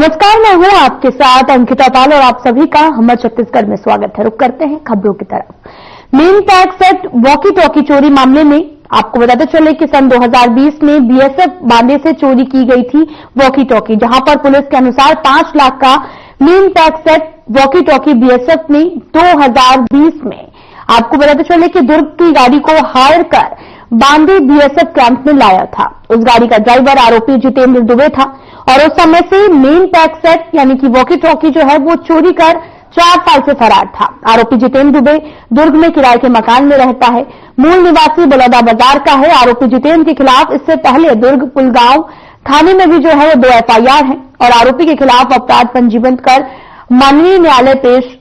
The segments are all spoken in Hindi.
नमस्कार, मैं हूं आपके साथ अंकिता पाल और आप सभी का हमर छत्तीसगढ़ में स्वागत है। रुक करते हैं खबरों की तरफ। Main pack set walkie talkie चोरी मामले में आपको बताते चले कि सन 2020 में बीएसएफ बांदे से चोरी की गई थी वॉकी टॉकी, जहां पर पुलिस के अनुसार 5 लाख का main pack set walkie talkie BSF ने 2020 में आपको बताते चले कि दुर्ग की गाड़ी को हायर कर बांदे बीएसएफ कैंप में लाया था। उस गाड़ी का ड्राइवर आरोपी जितेंद्र दुबे था और उस समय से मेन पैक सेट यानी कि वॉकी टॉकी जो है वो चोरी कर 4 साल से फरार था। आरोपी जितेंद्र दुबे दुर्ग में किराए के मकान में रहता है। मूल निवासी बलौदा बाजार का है। आरोपी जितेंद्र के खिलाफ इससे पहले दुर्ग पुलगांव थाने में भी जो है वो 2 एफआईआर है और आरोपी के खिलाफ अपराध पंजीबद्ध कर माननीय न्यायालय पेश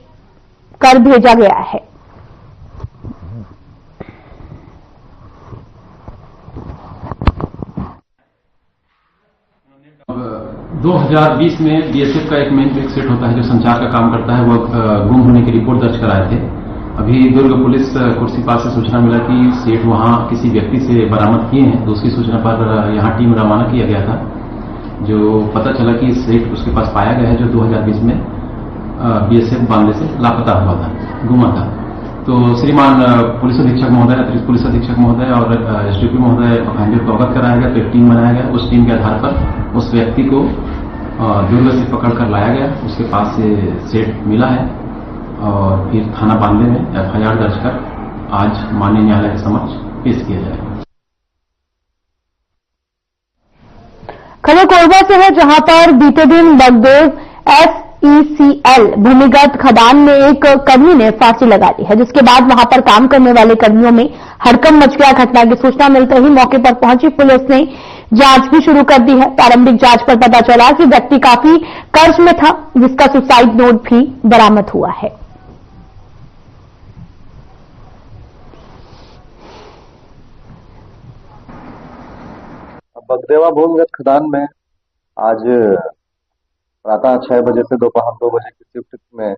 कर भेजा गया है। 2020 में बीएसएफ का एक मेन पैक सेट होता है जो संचार का काम करता है, वह गुम होने की रिपोर्ट दर्ज कराए थे। अभी दुर्ग पुलिस कुर्सीपाल से सूचना मिला कि सेट वहां किसी व्यक्ति से बरामद किए हैं, तो उसकी सूचना पर यहां टीम रवाना किया गया था। जो पता चला कि सेट उसके पास पाया गया है जो 2020 में बीएसएफ बांदे से लापता हुआ था, गुमा था। तो श्रीमान पुलिस अधीक्षक महोदय, अतिरिक्त पुलिस अधीक्षक महोदय और एसडीपी महोदय को अवगत कराया गया। तो एक टीम बनाया गया। उस टीम के आधार पर उस व्यक्ति को दुर्ग से पकड़कर लाया गया। उसके पास से सेट मिला है और फिर थाना बांदे में एफआईआर दर्ज कर आज माननीय न्यायालय के समक्ष पेश किया जाएगा। खबर कोरबा से है, जहां पर बीते दिन बगदेव SECL भूमिगत खदान में एक कर्मी ने फांसी लगा ली है, जिसके बाद वहां पर काम करने वाले कर्मियों में हड़कंप मच गया। घटना की सूचना मिलते ही मौके पर पहुंची पुलिस ने जांच भी शुरू कर दी है। प्रारंभिक जांच पर पता चला कि व्यक्ति काफी कर्ज में था, जिसका सुसाइड नोट भी बरामद हुआ है। बगदेवा भूमिगत खदान में आज प्रातः 6 बजे से दोपहर 2 बजे की शिफ्ट में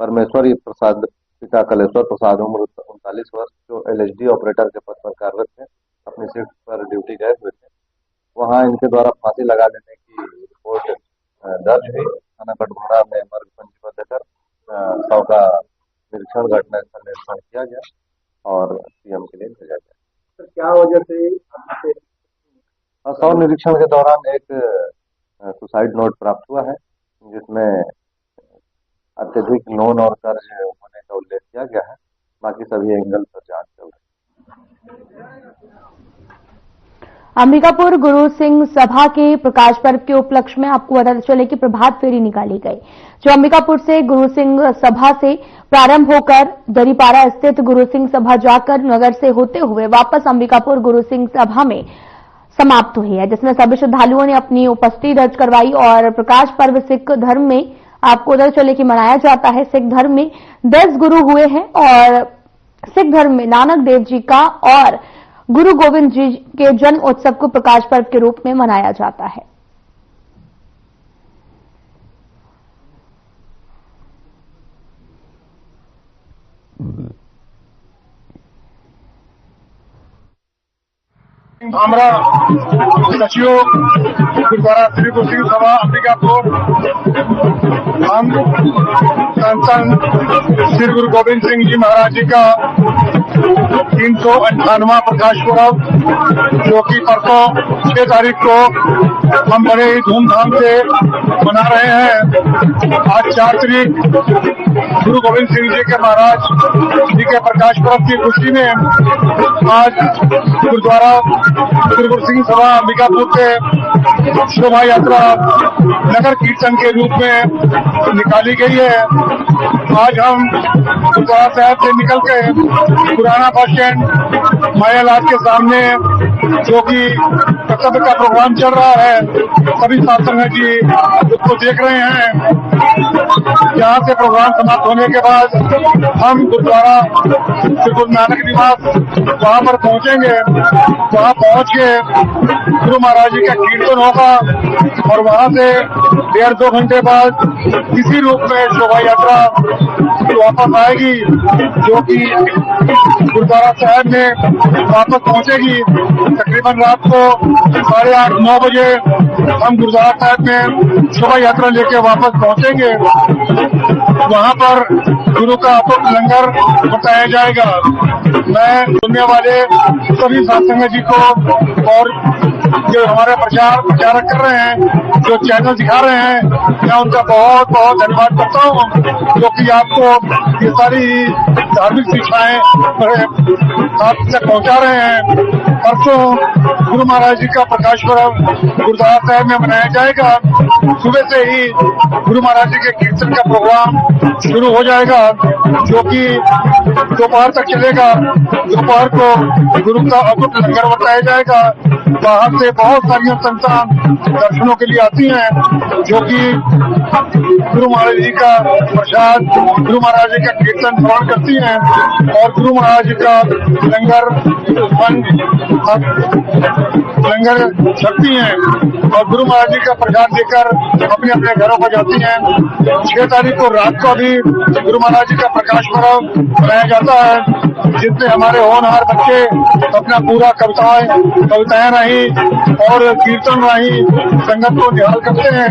परमेश्वरी प्रसाद पिता कलेश्वर प्रसाद उम्र 39 वर्ष जो LHD ऑपरेटर के पद पर कार्यरत थे, अपनी शिफ्ट पर ड्यूटी गए हुए थे। वहां इनके द्वारा फांसी लगा देने की रिपोर्ट दर्ज हुई। थाना कटघोरा में मर्ग पंजीबद्ध कर शव का निरीक्षण घटनास्थल निरीक्षण किया गया और सीएम के लिए भेजा गया। क्या वजह से शव निरीक्षण के दौरान एक सुसाइड नोट प्राप्त हुआ है, जिसमें अत्यधिक लोन और कर्ज होने का उल्लेख किया गया है। बाकी सभी एंगल पर जांच चल रही है। अंबिकापुर गुरु सिंह सभा के प्रकाश पर्व के उपलक्ष्य में आपको बताते चले कि प्रभात फेरी निकाली गई, जो अंबिकापुर से गुरु सिंह सभा से प्रारंभ होकर दरीपारा स्थित गुरु सिंह सभा जाकर नगर से होते हुए वापस अंबिकापुर गुरु सिंह सभा में समाप्त हुई है, जिसमें सभी श्रद्धालुओं ने अपनी उपस्थिति दर्ज करवाई। और प्रकाश पर्व सिख धर्म में आपको उधर चले कि मनाया जाता है। सिख धर्म में 10 गुरु हुए हैं और सिख धर्म में नानक देव जी का और गुरु गोविंद जी के जन्म उत्सव को प्रकाश पर्व के रूप में मनाया जाता है। हमारा सचिव गुरुद्वारा श्री गुरु सिंह सभा अंबिकापुर हम संत श्री गुरु गोविंद सिंह जी महाराज जी का 398वां प्रकाश पर्व, जो कि परसों 6 तारीख को हम बड़े ही धूमधाम से मना रहे हैं। आज 4 तारीख गुरु गोविंद सिंह जी के महाराज जी के प्रकाश पर्व की खुशी में आज गुरुद्वारा श्री गुरु सिंह सभा अंबिकापुर से शोभा यात्रा नगर कीर्तन के रूप में निकाली गई है। आज हम गुरुद्वारा साहब से निकल के पुराना बस स्टैंड मायालाल के सामने, जो कि कर्तव्य का प्रोग्राम चल रहा है, सभी साथ संगत जी उसको देख रहे हैं। यहाँ से प्रोग्राम समाप्त होने के बाद हम गुरुद्वारा श्री गुरु नानक निवास वहाँ पर पहुँचेंगे। वहाँ पहुँच के गुरु महाराज जी का कीर्तन होगा और वहाँ से 1.5-2 घंटे बाद किसी रूप में शोभा यात्रा वापस आएगी, जो कि गुरुद्वारा साहब में वापस पहुंचेगी। तकरीबन रात को 8:30-9 बजे हम गुरुद्वारा साहब में शोभा यात्रा लेके वापस पहुंचेंगे। वहां पर गुरु का अटूट लंगर बताया जाएगा। मैं सुनने वाले सभी सत्संग जी को और जो हमारे प्रचारक कर रहे हैं, जो चैनल दिखा रहे हैं, मैं उनका बहुत बहुत धन्यवाद करता हूँ, जो कि आपको ये सारी धार्मिक शिक्षाएं आप तक पहुंचा रहे हैं। परसों गुरु महाराज जी का प्रकाश पर्व गुरुद्वारा साहब में मनाया जाएगा। सुबह से ही गुरु महाराज जी के कीर्तन का प्रोग्राम शुरू हो जाएगा, जो कि दोपहर तक चलेगा। दोपहर को गुरु का अटूट लंगर बताया जाएगा। बाहर से बहुत सारी संस्थान दर्शनों के लिए आती हैं, जो कि गुरु महाराज जी का प्रसाद, गुरु महाराज जी का कीर्तन श्रवण करती हैं और गुरु महाराज जी का लंगर छकती हैं और गुरु महाराज जी का प्रसाद देकर अपने अपने घरों को जाती हैं। 6 तारीख को रात को भी गुरु महाराज जी का प्रकाश पर्व मनाया जाता है, जिसमें हमारे होनहार बच्चे अपना पूरा कविताएं रही और कीर्तन रही संगत को निहाल करते हैं।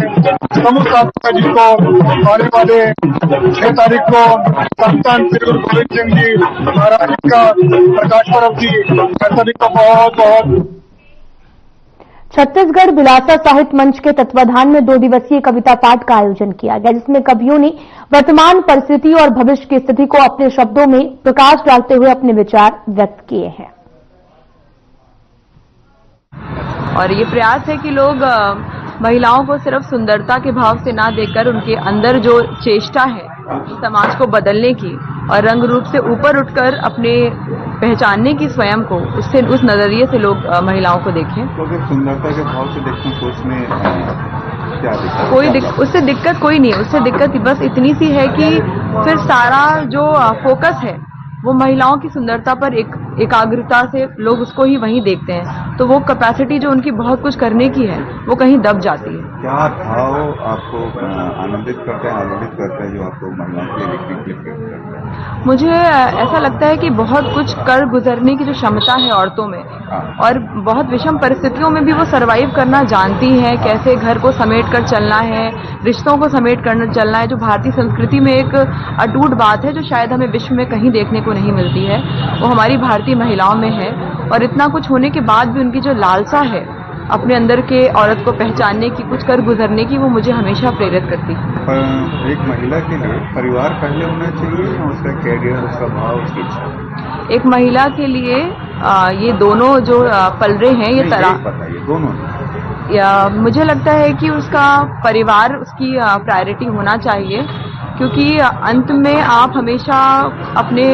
प्रमुख साधक जी को आने वाले 6 तारीख को संतन श्री गुरु गोविंद सिंह जी महाराज जी का प्रकाश पर्व की सभी को बहुत बहुत। छत्तीसगढ़ बिलासा साहित्य मंच के तत्वाधान में 2 दिवसीय कविता पाठ का आयोजन किया गया, जिसमें कवियों ने वर्तमान परिस्थिति और भविष्य की स्थिति को अपने शब्दों में प्रकाश डालते हुए अपने विचार व्यक्त किए हैं। और ये प्रयास है कि लोग महिलाओं को सिर्फ सुंदरता के भाव से ना देखकर उनके अंदर जो चेष्टा है समाज को बदलने की और रंग रूप से ऊपर उठकर अपने पहचानने की स्वयं को, उससे उस नजरिए से लोग महिलाओं को देखें। तो अगर सुंदरता के भाव से देखें तो उसमें क्या दिक्कत? उससे दिक्कत कोई नहीं है। उससे दिक्कत बस इतनी सी है कि फिर सारा जो फोकस है वो महिलाओं की सुंदरता पर एकाग्रता से लोग उसको ही वहीं देखते हैं, तो वो कैपेसिटी जो उनकी बहुत कुछ करने की है वो कहीं दब जाती है। क्या भाव आपको आनंदित करते हैं जो आपको महिलाओं के लिए लिखने के लिए प्रेरित करते हैं? मुझे ऐसा लगता है कि बहुत कुछ कर गुजरने की जो क्षमता है औरतों में और बहुत विषम परिस्थितियों में भी वो सरवाइव करना जानती हैं, कैसे घर को समेट कर चलना है, रिश्तों को समेट कर चलना है, जो भारतीय संस्कृति में एक अटूट बात है जो शायद हमें विश्व में कहीं देखने को नहीं मिलती है, वो हमारी भारतीय महिलाओं में है। और इतना कुछ होने के बाद भी उनकी जो लालसा है अपने अंदर के औरत को पहचानने की, कुछ कर गुजरने की, वो मुझे हमेशा प्रेरित करती है। एक महिला के लिए परिवार पहले होना चाहिए या उसका कैरियर, उसका भाव, उसकी इच्छा? एक महिला के लिए ये दोनों जो पल रहे हैं, ये दोनों या मुझे लगता है कि उसका परिवार उसकी प्रायोरिटी होना चाहिए, क्योंकि अंत में आप हमेशा अपने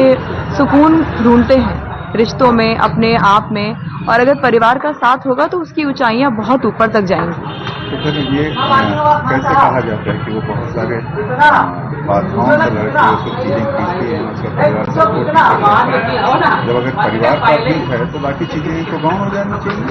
सुकून ढूंढते हैं रिश्तों में, अपने आप में, और अगर परिवार का साथ होगा तो उसकी ऊंचाइयां बहुत ऊपर तक जाएंगी। तो फिर ये कैसे कहा जाता है कि वो बहुत सारे बाधाओं से लड़के उसको चीजें खींचती हैं, उसका परिवार सपोर्ट करता है। जब अगर परिवार का ठीक है तो बाकी चीजें तो गाँव हो जानी चाहिए।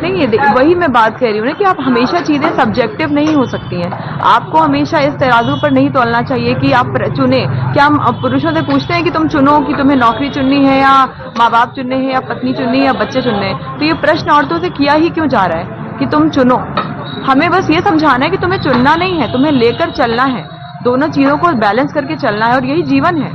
नहीं, वही मैं बात कह रही हूँ ना कि आप हमेशा चीजें सब्जेक्टिव नहीं हो सकती हैं। आपको हमेशा इस तराजू पर नहीं तोलना चाहिए कि आप चुने। क्या हम पुरुषों से पूछते हैं कि तुम चुनो कि तुम्हें नौकरी चुननी है या माँ बाप चुनने हैं या पत्नी चुननी है या बच्चे चुनने हैं? तो ये प्रश्न औरतों से किया ही क्यों जा रहा है कि तुम चुनो? हमें बस ये समझाना है कि तुम्हें चुनना नहीं है, तुम्हें लेकर चलना है, दोनों चीजों को बैलेंस करके चलना है, और यही जीवन है।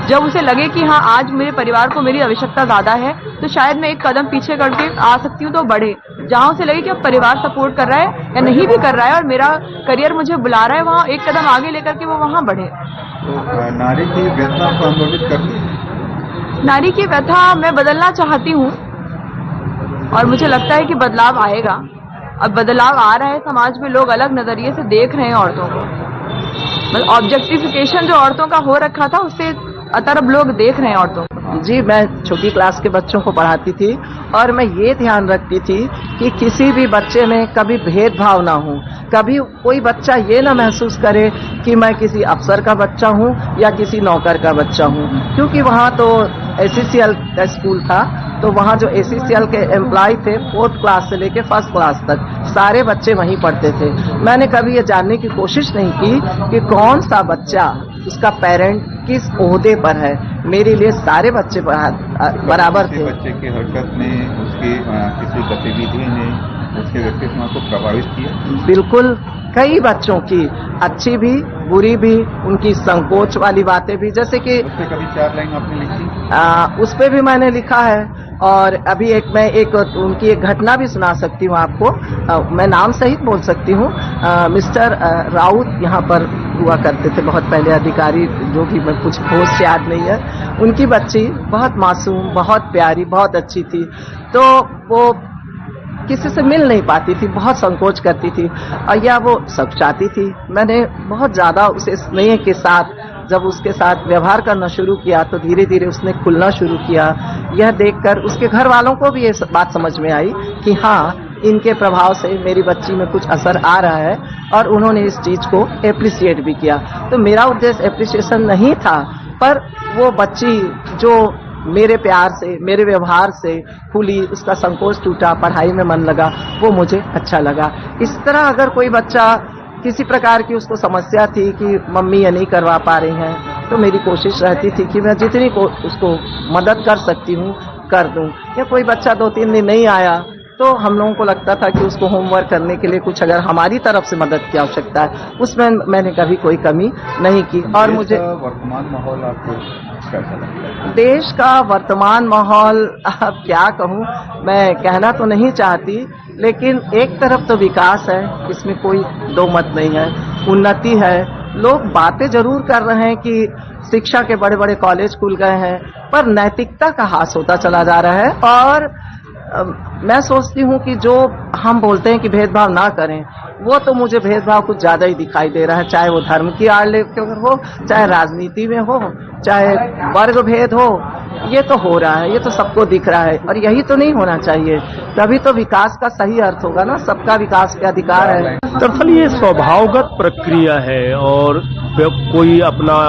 जब उसे लगे कि हाँ आज मेरे परिवार को मेरी आवश्यकता ज्यादा है तो शायद मैं एक कदम पीछे करके आ सकती हूँ, तो बढ़े। जहाँ उसे लगे कि अब परिवार सपोर्ट कर रहा है या नहीं भी कर रहा है और मेरा करियर मुझे बुला रहा है, वहाँ एक कदम आगे लेकर के वो वहाँ बढ़े। तो नारी की व्यथा को अनुभवित करती है? नारी की व्यथा मैं बदलना चाहती हूँ और मुझे लगता है कि बदलाव आएगा। अब बदलाव आ रहा है, समाज में लोग अलग नजरिए से देख रहे हैं औरतों को। मतलब ऑब्जेक्टिफिकेशन जो औरतों का हो रखा था उससे अतरब लोग देख रहे हैं औरतों को। जी, मैं छोटी क्लास के बच्चों को पढ़ाती थी और मैं ये ध्यान रखती थी कि किसी भी बच्चे में कभी भेदभाव ना हो, कभी कोई बच्चा ये ना महसूस करे कि मैं किसी अफसर का बच्चा हूँ या किसी नौकर का बच्चा हूँ, क्योंकि वहाँ तो ACCL का स्कूल था, तो वहाँ जो ACCL के एम्प्लॉय थे 4th क्लास से लेके 1st क्लास तक सारे बच्चे वहीं पढ़ते थे। मैंने कभी ये जानने की कोशिश नहीं की कि कौन सा बच्चा उसका पेरेंट किस ओहदे पर है। मेरे लिए सारे बच्चे बराबर थे। बच्चे की हरकत ने, उसकी किसी गतिविधि ने उसके व्यक्तित्व को प्रभावित किया? बिल्कुल, कई बच्चों की अच्छी भी बुरी भी, उनकी संकोच वाली बातें भी, जैसे कि उस पर कभी 4 लाइन आपने लिखी? उस पे भी मैंने लिखा है। और अभी मैं उनकी एक घटना भी सुना सकती हूँ आपको। मैं नाम सहित बोल सकती हूँ। मिस्टर राउत यहाँ पर हुआ करते थे बहुत पहले अधिकारी, जो कि मैं कुछ होश याद नहीं है। उनकी बच्ची बहुत मासूम, बहुत प्यारी, बहुत अच्छी थी। तो वो किसी से मिल नहीं पाती थी, बहुत संकोच करती थी, और या वो सब चाहती थी। मैंने बहुत ज्यादा उसे स्नेह के साथ जब उसके साथ व्यवहार करना शुरू किया तो धीरे धीरे उसने खुलना शुरू किया। यह देखकर उसके घर वालों को भी ये बात समझ में आई कि हाँ, इनके प्रभाव से मेरी बच्ची में कुछ असर आ रहा है, और उन्होंने इस चीज को एप्रिसिएट भी किया। तो मेरा उद्देश्य एप्रिसिएशन नहीं था, पर वो बच्ची जो मेरे प्यार से, मेरे व्यवहार से खुली, उसका संकोच टूटा, पढ़ाई में मन लगा, वो मुझे अच्छा लगा। इस तरह अगर कोई बच्चा किसी प्रकार की उसको समस्या थी कि मम्मी ये नहीं करवा पा रही हैं, तो मेरी कोशिश रहती थी कि मैं जितनी को उसको मदद कर सकती हूँ कर दूं। या कोई बच्चा 2-3 दिन नहीं आया तो हम लोगों को लगता था कि उसको होमवर्क करने के लिए कुछ अगर हमारी तरफ से मदद की आवश्यकता है, उसमें मैंने कभी कोई कमी नहीं की। और मुझे वर्तमान माहौल आपको कैसा लगता है? देश का वर्तमान माहौल अब क्या कहूँ, मैं कहना तो नहीं चाहती, लेकिन एक तरफ तो विकास है, इसमें कोई दो मत नहीं है, उन्नति है। लोग बातें जरूर कर रहे हैं कि शिक्षा के बड़े बड़े कॉलेज खुल गए हैं, पर नैतिकता का ह्रास होता चला जा रहा है। और मैं सोचती हूँ कि जो हम बोलते हैं कि भेदभाव ना करें, वो तो मुझे भेदभाव कुछ ज्यादा ही दिखाई दे रहा है, चाहे वो धर्म की आड़ लेकर हो, चाहे राजनीति में हो, चाहे वर्ग भेद हो। ये तो हो रहा है, ये तो सबको दिख रहा है, और यही तो नहीं होना चाहिए। तभी तो विकास का सही अर्थ होगा ना, सबका विकास के अधिकार है। दरअसल ये स्वभावगत प्रक्रिया है, और कोई अपना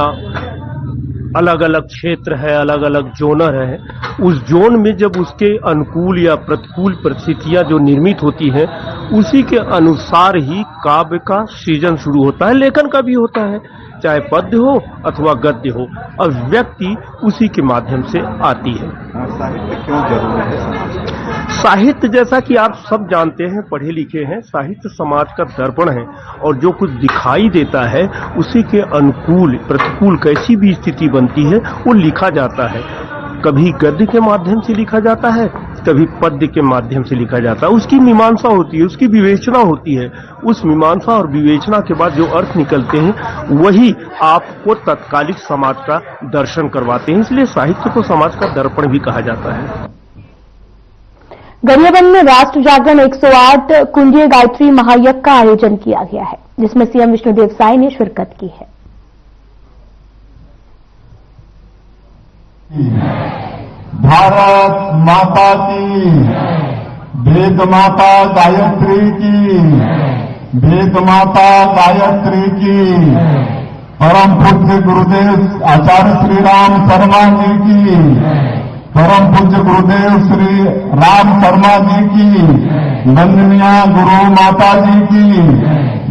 अलग अलग क्षेत्र है, अलग अलग जोनर है, उस जोन में जब उसके अनुकूल या प्रतिकूल परिस्थितियां जो निर्मित होती हैं, उसी के अनुसार ही काव्य का सृजन शुरू होता है, लेखन का भी होता है, चाहे पद्य हो अथवा गद्य हो, अभिव्यक्ति उसी के माध्यम से आती है। साहित्य क्यों जरूरी है? साहित्य, जैसा कि आप सब जानते हैं, पढ़े लिखे हैं, साहित्य समाज का दर्पण है, और जो कुछ दिखाई देता है उसी के अनुकूल प्रतिकूल कैसी भी स्थिति बनती है वो लिखा जाता है। कभी गद्य के माध्यम से लिखा जाता है, कभी पद्य के माध्यम से लिखा जाता है। उसकी मीमांसा होती है, उसकी विवेचना होती है। उस मीमांसा और विवेचना के बाद जो अर्थ निकलते हैं वही आपको तत्कालिक समाज का दर्शन करवाते हैं। इसलिए साहित्य को समाज का दर्पण भी कहा जाता है। गरियाबंद में राष्ट्र जागरण 108 कुंडीय गायत्री महायज्ञ का आयोजन किया गया है, जिसमें सीएम विष्णुदेव साय ने शिरकत की है। भारत माता की, वेद माता गायत्री की, वेद माता गायत्री की, परम पूज्य गुरुदेव आचार्य श्री राम शर्मा जी की, परम पूज्य गुरुदेव श्री राम शर्मा जी की, वंदनीय गुरु माता जी की,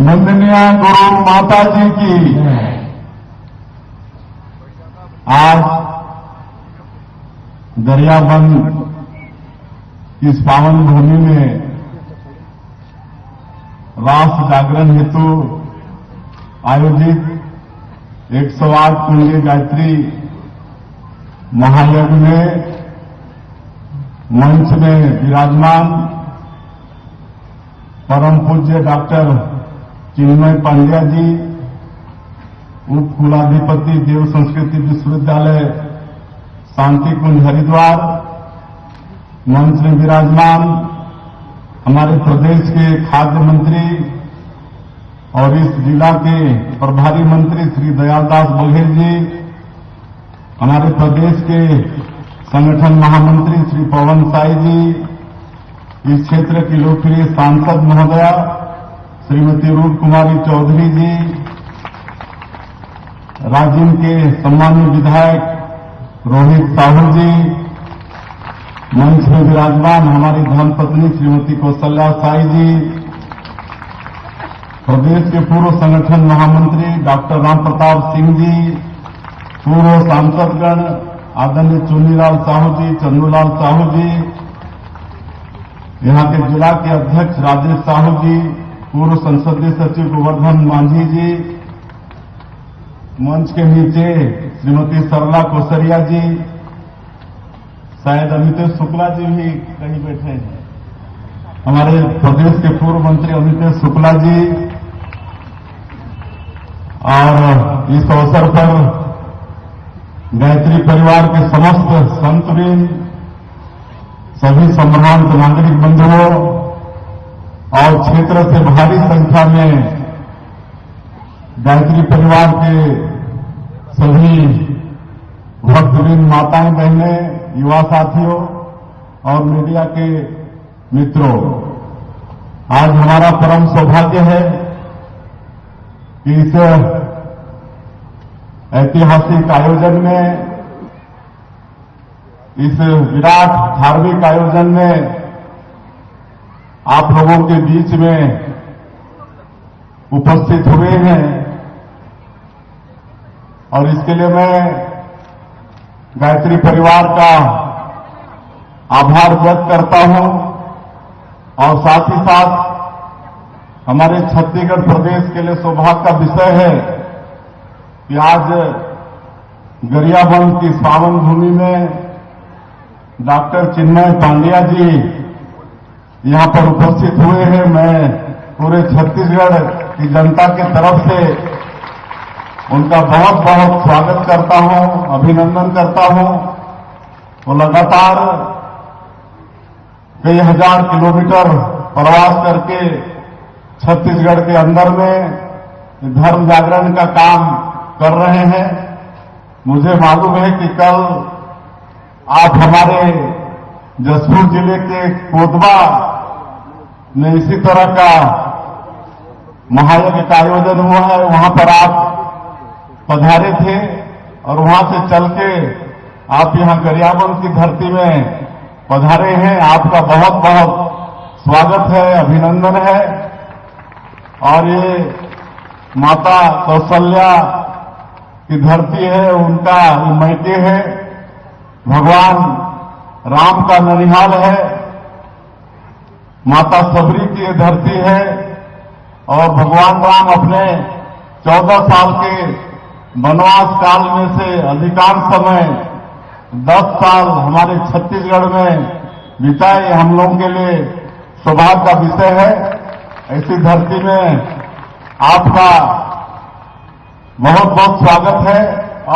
वंदनीय गुरु माता जी की। आज गरियाबंद इस पावन भूमि में राष्ट्र जागरण हेतु आयोजित 108 कुंडीय गायत्री महायज्ञ में मंच में विराजमान परम पूज्य डॉक्टर चिन्मय पांड्या जी, उप कुलाधिपति देव संस्कृति विश्वविद्यालय शांति कुंज हरिद्वार, मंच में विराजमान हमारे प्रदेश के खाद्य मंत्री और इस जिला के प्रभारी मंत्री श्री दयालदास बघेल जी, हमारे प्रदेश के संगठन महामंत्री श्री पवन साई जी, इस क्षेत्र की लोकप्रिय सांसद महोदया श्रीमती रूप कुमारी चौधरी जी, राजिम के सम्मानीय विधायक रोहित साहू जी, मंच में विराजमान हमारी धर्मपत्नी श्रीमती कौशल्या साई जी, प्रदेश के पूर्व संगठन महामंत्री डॉक्टर राम प्रताप सिंह जी, पूर्व सांसदगण आदरणीय चुन्नीलाल साहू जी, चंदूलाल साहू जी, यहाँ के जिला के अध्यक्ष राजेश साहू जी, पूर्व संसदीय सचिव गोवर्धन मांझी जी, मंच के नीचे श्रीमती सरला कोसरिया जी, शायद अमितेश शुक्ला जी भी कहीं बैठे हैं, हमारे प्रदेश के पूर्व मंत्री अमितेश शुक्ला जी, और इस अवसर पर गायत्री परिवार के समस्त संतवृंद, सभी संभ्रांत नागरिक बंधुओं और क्षेत्र से भारी संख्या में गायत्री परिवार के सभी भक्तवृंद, माताएं, बहनें, युवा साथियों और मीडिया के मित्रों, आज हमारा परम सौभाग्य है कि इस ऐतिहासिक आयोजन में, इस विराट धार्मिक आयोजन में आप लोगों के बीच में उपस्थित हुए हैं और इसके लिए मैं गायत्री परिवार का आभार व्यक्त करता हूं और साथ ही साथ हमारे छत्तीसगढ़ प्रदेश के लिए सौभाग्य का विषय है कि आज गरियाबंद की पावन भूमि में डॉक्टर चिन्मय पांड्या जी यहां पर उपस्थित हुए हैं। मैं पूरे छत्तीसगढ़ की जनता की तरफ से उनका बहुत बहुत स्वागत करता हूं, अभिनंदन करता हूं। वो लगातार कई हजार किलोमीटर प्रवास करके छत्तीसगढ़ के अंदर में धर्म जागरण का काम कर रहे हैं। मुझे मालूम है कि कल आप हमारे जसपुर जिले के कोतबा में इसी तरह का महायज्ञ का आयोजन हुआ है, वहां पर आप पधारे थे और वहां से चल के आप यहां गरियाबंद की धरती में पधारे हैं। आपका बहुत बहुत स्वागत है, अभिनंदन है। और ये माता कौशल्या की धरती है, उनका ये मैके है, भगवान राम का ननिहाल है, माता सबरी की ये धरती है और भगवान राम अपने 14 साल के वनवास काल में से अधिकांश समय 10 साल हमारे छत्तीसगढ़ में बिताए। हम लोगों के लिए सौभाग्य का विषय है। ऐसी धरती में आपका बहुत बहुत स्वागत है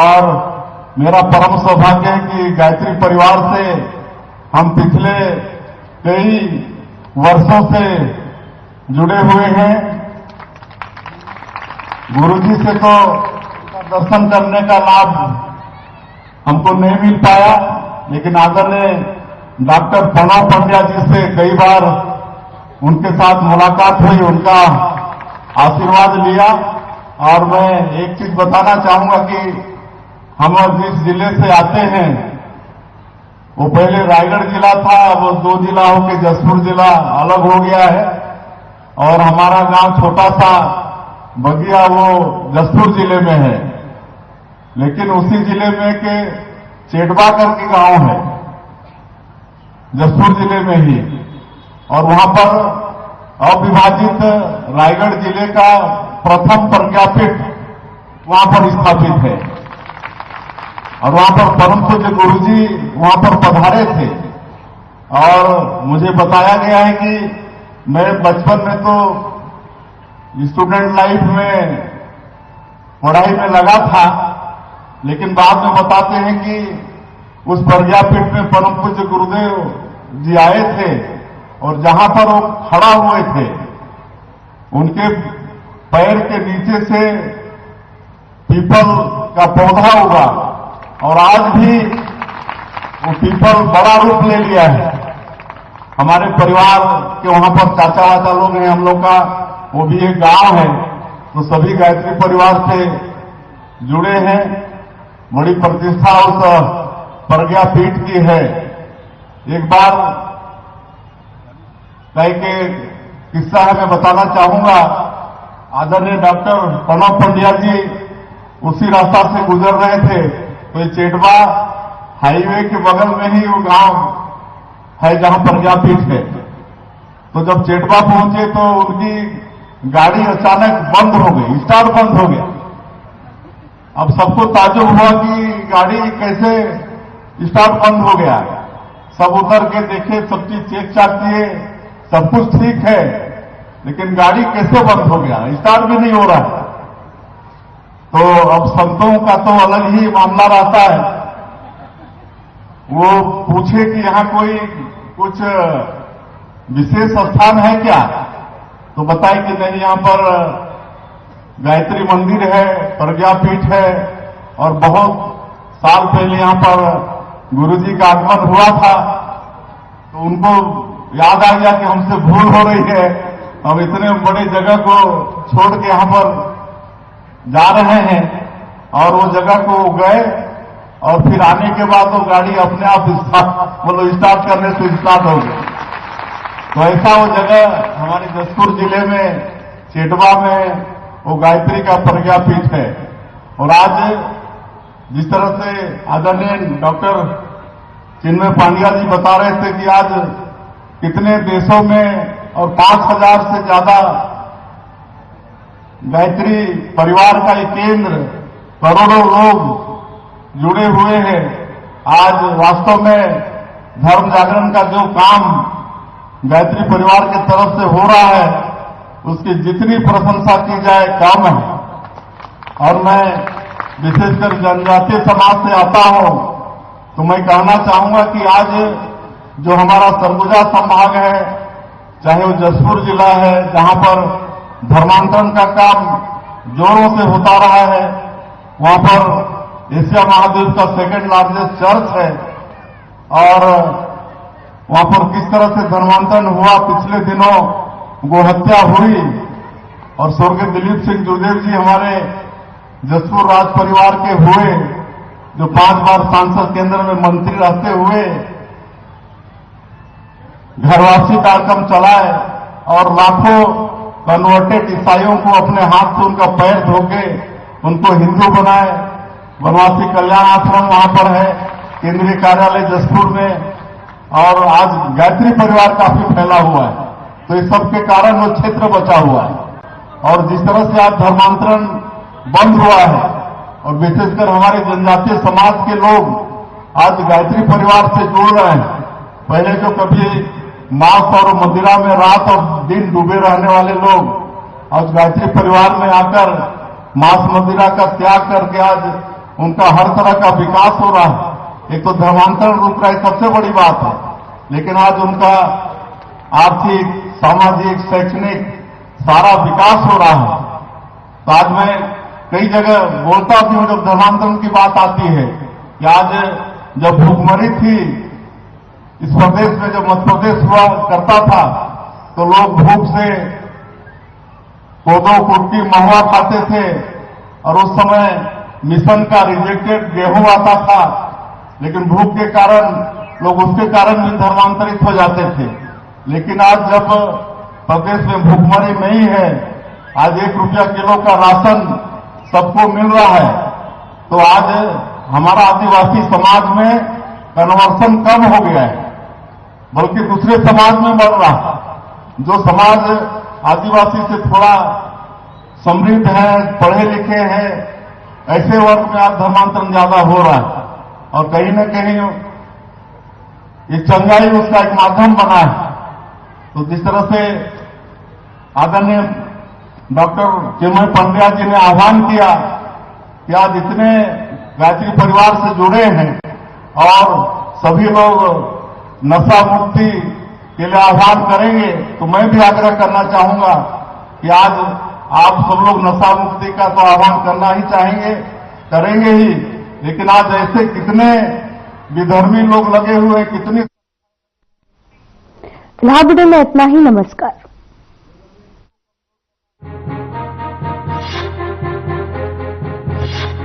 और मेरा परम सौभाग्य है कि गायत्री परिवार से हम पिछले कई वर्षों से जुड़े हुए हैं। गुरुजी से तो दर्शन करने का लाभ हमको नहीं मिल पाया, लेकिन आदरणीय डॉक्टर प्रणव पंड्या जी से कई बार उनके साथ मुलाकात हुई, उनका आशीर्वाद लिया। और मैं एक चीज बताना चाहूंगा कि हम जिस जिले से आते हैं वो पहले रायगढ़ जिला था, अब 2 जिला होकर जसपुर जिला अलग हो गया है और हमारा गांव छोटा सा बगिया वो जसपुर जिले में है, लेकिन उसी जिले में के चेटबाकर के गांव है जसपुर जिले में ही, और वहां पर अविभाजित रायगढ़ जिले का प्रथम प्रज्ञापीठ वहां पर स्थापित है और वहां पर परम पूज्य गुरुजी वहां पर पधारे थे। और मुझे बताया गया है कि मैं बचपन में तो स्टूडेंट लाइफ में पढ़ाई में लगा था, लेकिन बाद में बताते हैं कि उस प्रज्ञापीठ में परम पूज्य गुरुदेव जी आए थे और जहां पर वो खड़ा हुए थे उनके पैर के नीचे से पीपल का पौधा उगा और आज भी वो पीपल बड़ा रूप ले लिया है। हमारे परिवार के वहां पर चाचा वाचा लोग हैं, हम लोग का वो भी एक गांव है, तो सभी गायत्री परिवार से जुड़े हैं। बड़ी प्रतिष्ठा उस प्रज्ञापीठ की है। एक बार कई के किस्सा है मैं बताना चाहूंगा। आदरणीय डॉक्टर प्रणव पंड्या जी उसी रास्ता से गुजर रहे थे तो ये चेटवा हाईवे के बगल में ही वो गांव है जहां प्रज्ञापीठ है। तो जब चेटवा पहुंचे तो उनकी गाड़ी अचानक बंद हो गई, स्टार्ट बंद हो गया। अब सबको ताज्जुब हुआ कि गाड़ी कैसे स्टार्ट बंद हो गया। सब उतर के देखे, सब चीज चेक चाक किए, सब कुछ ठीक है, लेकिन गाड़ी कैसे बंद हो गया, स्टार्ट भी नहीं हो रहा है। तो अब संतों का तो अलग ही मामला रहता है। वो पूछे कि यहां कोई कुछ विशेष स्थान है क्या, तो बताए कि नहीं, यहां पर गायत्री मंदिर है, प्रज्ञापीठ है, और बहुत साल पहले यहां पर गुरुजी का आगमन हुआ था। तो उनको याद आ गया कि हमसे भूल हो रही है, हम इतने बड़े जगह को छोड़ के यहां पर जा रहे हैं। और वो जगह को गए और फिर आने के बाद वो गाड़ी अपने आप स्टार्ट करने से स्टार्ट हो गई। तो ऐसा वो जगह हमारे जसपुर जिले में चेटवा में वो गायत्री का प्रज्ञापीठ है। और आज जिस तरह से आदरणीय डॉक्टर चिन्मय पांड्या जी बता रहे थे कि आज कितने देशों में और 5000 से ज्यादा गायत्री परिवार का एक केंद्र, करोड़ों लोग जुड़े हुए हैं। आज वास्तव में धर्म जागरण का जो काम गायत्री परिवार की तरफ से हो रहा है, उसकी जितनी प्रशंसा की जाए कम है। और मैं विशेषकर जनजातीय समाज से आता हूं, तो मैं कहना चाहूंगा कि आज जो हमारा सरगुजा संभाग है, चाहे वो जसपुर जिला है, जहां पर धर्मांतरण का काम जोरों से होता रहा है, वहां पर एशिया महाद्वीप का सेकेंड लार्जेस्ट चर्च है। और वहां पर किस तरह से धर्मांतरण हुआ, पिछले दिनों गोहत्या हुई, और स्वर्गीय दिलीप सिंह जुरदेव जी हमारे जसपुर राज परिवार के हुए, जो 5 बार सांसद केंद्र में मंत्री रहते हुए घरवासी कार्यक्रम चलाए और लाखों कन्वर्टेड ईसाइयों को अपने हाथ से उनका पैर धोके उनको हिंदू बनाए। वनवासी कल्याण आश्रम वहां पर है, केंद्रीय कार्यालय जसपुर में, और आज गायत्री परिवार काफी फैला हुआ है। तो इस सब के कारण वो क्षेत्र बचा हुआ है। और जिस तरह से आज धर्मांतरण बंद हुआ है, और विशेषकर हमारे जनजातीय समाज के लोग आज गायत्री परिवार से जुड़ रहे हैं। पहले जो कभी मांस और मदिरा में रात और दिन डूबे रहने वाले लोग आज गायत्री परिवार में आकर मांस मदिरा का त्याग करके आज उनका हर तरह का विकास हो रहा है। एक तो धर्मांतरण रुक रहा है, सबसे बड़ी बात है, लेकिन आज उनका आर्थिक, सामाजिक, शैक्षणिक सारा विकास हो रहा है। तो आज मैं कई जगह बोलता हूं जब धर्मांतरण की बात आती है कि आज जब भूखमरी थी इस प्रदेश में, जब मध्य प्रदेश हुआ करता था, तो लोग भूख से कोदो, कुटकी, महुआ खाते थे। और उस समय मिशन का रिजेक्टेड गेहूं आता था, लेकिन भूख के कारण लोग उसके कारण भी धर्मांतरित हो जाते थे। लेकिन आज जब प्रदेश में भूखमरी नहीं है, आज 1 रुपया किलो का राशन सबको मिल रहा है, तो आज हमारा आदिवासी समाज में कन्वर्सन कम हो गया है, बल्कि दूसरे समाज में बढ़ रहा है। जो समाज आदिवासी से थोड़ा समृद्ध है, पढ़े लिखे हैं, ऐसे वर्ग में आज धर्मांतरण ज्यादा हो रहा है। और कहीं न कहीं ये चंगाई उसका एक माध्यम बना है। तो जिस तरह से आदरणीय डॉक्टर चिन्मय पांड्या जी ने आह्वान किया कि आज इतने गायत्री परिवार से जुड़े हैं और सभी लोग नशा मुक्ति के लिए आह्वान करेंगे, तो मैं भी आग्रह करना चाहूंगा कि आज आप सब लोग नशा मुक्ति का तो आह्वान करना ही चाहेंगे, करेंगे ही, लेकिन आज ऐसे कितने विधर्मी लोग लगे हुए, कितनी। फिलहाल वीडियो में इतना ही। नमस्कार।